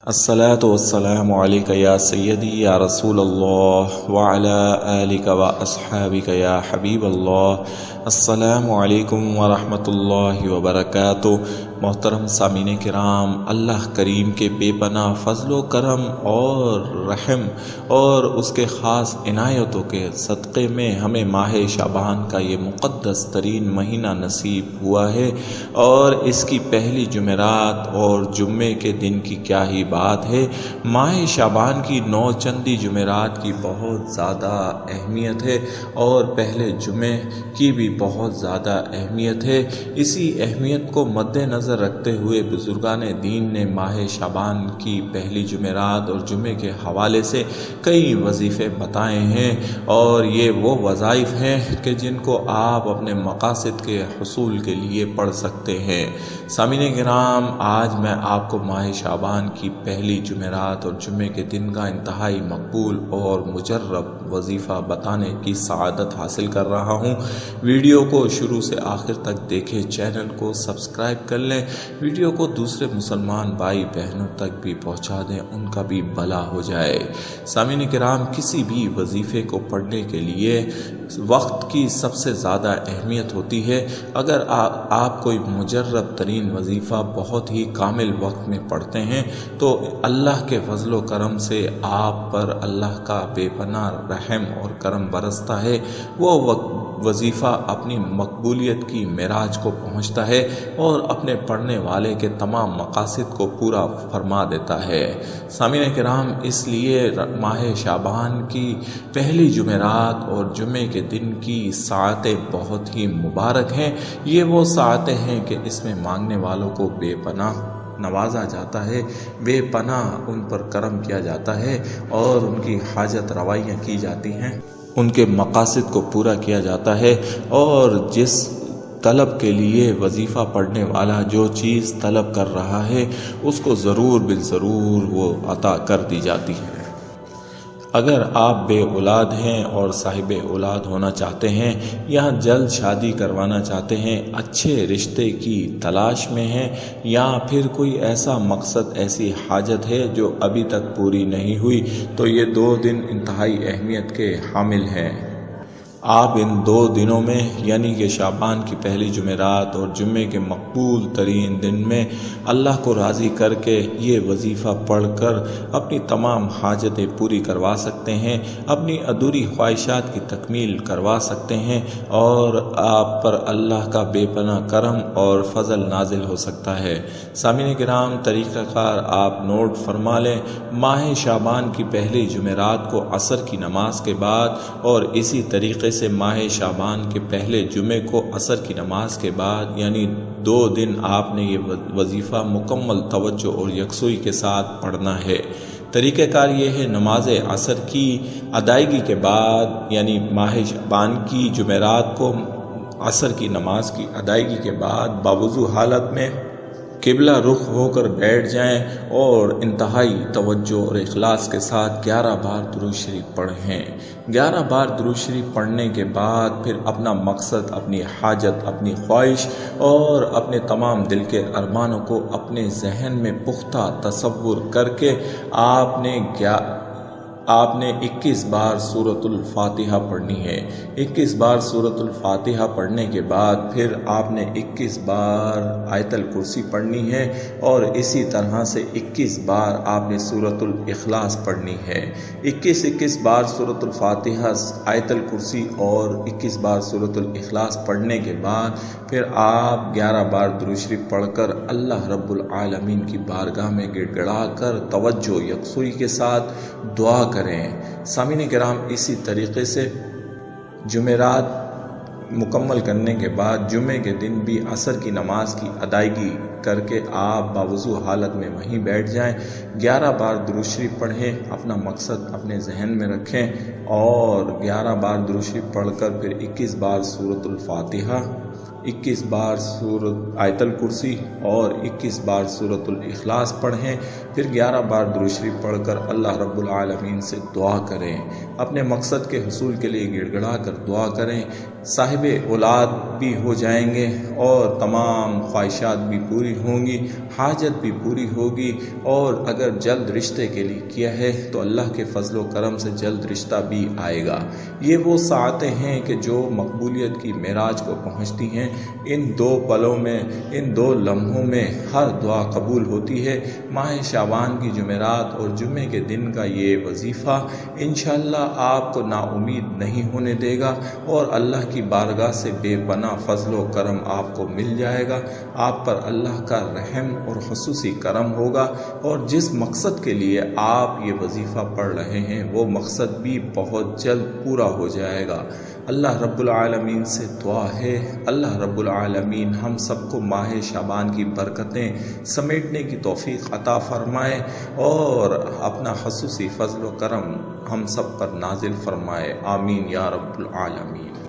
الصلاة والسلام عليك يا سيدي يا رسول الله وعلى آلك وأصحابك يا حبيب الله. السلام علیکم ورحمۃ اللہ وبرکاتہ. محترم سامعین کرام، اللہ کریم کے بے پناہ فضل و کرم اور رحم اور اس کے خاص عنایتوں کے صدقے میں ہمیں ماہ شعبان کا یہ مقدس ترین مہینہ نصیب ہوا ہے، اور اس کی پہلی جمعرات اور جمعے کے دن کی کیا ہی بات ہے. ماہ شعبان کی 9 چندی جمعرات کی بہت زیادہ اہمیت ہے، اور پہلے جمعے کی بھی بہت زیادہ اہمیت ہے. اسی اہمیت کو مد نظر رکھتے ہوئے بزرگان دین نے ماہ شعبان کی پہلی جمعرات اور جمعے کے حوالے سے کئی وظیفے بتائے ہیں، اور یہ وہ وظائف ہیں کہ جن کو آپ اپنے مقاصد کے حصول کے لیے پڑھ سکتے ہیں. سامعین کرام، آج میں آپ کو ماہ شعبان کی پہلی جمعرات اور جمعے کے دن کا انتہائی مقبول اور مجرب وظیفہ بتانے کی سعادت حاصل کر رہا ہوں. ویڈیو کو شروع سے آخر تک دیکھیں، چینل کو سبسکرائب کر لیں، ویڈیو کو دوسرے مسلمان بھائی بہنوں تک بھی پہنچا دیں، ان کا بھی بھلا ہو جائے. سامعین کرام، کسی بھی وظیفے کو پڑھنے کے لیے وقت کی سب سے زیادہ اہمیت ہوتی ہے. اگر آپ کوئی مجرب ترین وظیفہ بہت ہی کامل وقت میں پڑھتے ہیں تو اللہ کے فضل و کرم سے آپ پر اللہ کا بے پناہ رحم اور کرم برستا ہے. وہ وظیفہ اپنی مقبولیت کی معراج کو پہنچتا ہے اور اپنے پڑھنے والے کے تمام مقاصد کو پورا فرما دیتا ہے. سامعین کرام، اس لیے ماہ شعبان کی پہلی جمعرات اور جمعے کے دن کی ساعتیں بہت ہی مبارک ہیں. یہ وہ ساعتیں ہیں کہ اس میں مانگنے والوں کو بے پناہ نوازا جاتا ہے، بے پناہ ان پر کرم کیا جاتا ہے، اور ان کی حاجت روائیاں کی جاتی ہیں، ان کے مقاصد کو پورا کیا جاتا ہے، اور جس طلب کے لیے وظیفہ پڑھنے والا جو چیز طلب کر رہا ہے اس کو ضرور بالضرور وہ عطا کر دی جاتی ہے. اگر آپ بے اولاد ہیں اور صاحب اولاد ہونا چاہتے ہیں، یا جلد شادی کروانا چاہتے ہیں، اچھے رشتے کی تلاش میں ہیں، یا پھر کوئی ایسا مقصد، ایسی حاجت ہے جو ابھی تک پوری نہیں ہوئی، تو یہ 2 دن انتہائی اہمیت کے حامل ہیں. آپ ان 2 دنوں میں یعنی کہ شعبان کی پہلی جمعرات اور جمعے کے مقبول ترین دن میں اللہ کو راضی کر کے یہ وظیفہ پڑھ کر اپنی تمام حاجتیں پوری کروا سکتے ہیں، اپنی ادھوری خواہشات کی تکمیل کروا سکتے ہیں، اور آپ پر اللہ کا بے پناہ کرم اور فضل نازل ہو سکتا ہے. سامعین کرام، طریقہ کار آپ نوٹ فرما لیں. ماہ شعبان کی پہلی جمعرات کو عصر کی نماز کے بعد، اور اسی طریقے سے ماہ شعبان کے پہلے جمعے کو عصر کی نماز کے بعد، یعنی 2 دن آپ نے یہ وظیفہ مکمل توجہ اور یکسوئی کے ساتھ پڑھنا ہے. طریقہ کار یہ ہے، نماز عصر کی ادائیگی کے بعد، یعنی ماہ شعبان کی جمعرات کو عصر کی نماز کی ادائیگی کے بعد باوضو حالت میں قبلہ رخ ہو کر بیٹھ جائیں، اور انتہائی توجہ اور اخلاص کے ساتھ 11 بار درود شریف پڑھیں. 11 بار درود شریف پڑھنے کے بعد پھر اپنا مقصد، اپنی حاجت، اپنی خواہش اور اپنے تمام دل کے ارمانوں کو اپنے ذہن میں پختہ تصور کر کے آپ نے 21 بار سورۃ الفاتحہ پڑھنی ہے. 21 بار سورۃ الفاتحہ پڑھنے کے بعد پھر آپ نے 21 بار آیت الکرسی پڑھنی ہے، اور اسی طرح سے 21 بار آپ نے سورۃ الاخلاص پڑھنی ہے. 21 بار سورۃ الفاتحہ، آیت الکرسی اور 21 بار سورۃ الاخلاص پڑھنے کے بعد پھر آپ 11 بار درود شریف پڑھ کر اللہ رب العالمین کی بارگاہ میں گڑ گڑا کر توجہ یکسوئی کے ساتھ دعا کریں. سامعین کرام، اسی طریقے سے جمعرات مکمل کرنے کے بعد جمعے کے دن بھی عصر کی نماز کی ادائیگی کر کے آپ باوضو حالت میں وہیں بیٹھ جائیں. 11 بار درود شریف پڑھیں، اپنا مقصد اپنے ذہن میں رکھیں، اور 11 بار درود شریف پڑھ کر پھر 21 بار سورۃ الفاتحہ، 21 بار سورۃ آیت الکرسی اور 21 بار سورۃ الاخلاص پڑھیں، پھر 11 بار درود شریف پڑھ کر اللہ رب العالمین سے دعا کریں، اپنے مقصد کے حصول کے لیے گڑ گڑا کر دعا کریں، صاحب اولاد بھی ہو جائیں گے اور تمام خواہشات بھی پوری ہوں گی، حاجت بھی پوری ہوگی، اور اگر جلد رشتے کے لیے کیا ہے تو اللہ کے فضل و کرم سے جلد رشتہ بھی آئے گا۔ یہ وہ ساعتیں ہیں کہ جو مقبولیت کی معراج کو پہنچتی ہیں۔ ان 2 پلوں میں، ان 2 لمحوں میں ہر دعا قبول ہوتی ہے۔ ماہ شعبان کی جمعرات اور جمعے کے دن کا یہ وظیفہ انشاءاللہ آپ کو نا امید نہیں ہونے دے گا، اور اللہ کی بارگاہ سے بے پناہ فضل و کرم آپ کو مل جائے گا۔ آپ پر اللہ کا رحم اور خصوصی کرم ہوگا، اور جس مقصد کے لیے آپ یہ وظیفہ پڑھ رہے ہیں وہ مقصد بھی بہت جلد پورا ہو جائے گا۔ اللہ رب العالمین سے دعا ہے، اللہ رب العالمین ہم سب کو ماہ شعبان کی برکتیں سمیٹنے کی توفیق عطا فرمائے، اور اپنا خصوصی فضل و کرم ہم سب پر نازل فرمائے، آمین یا رب العالمین۔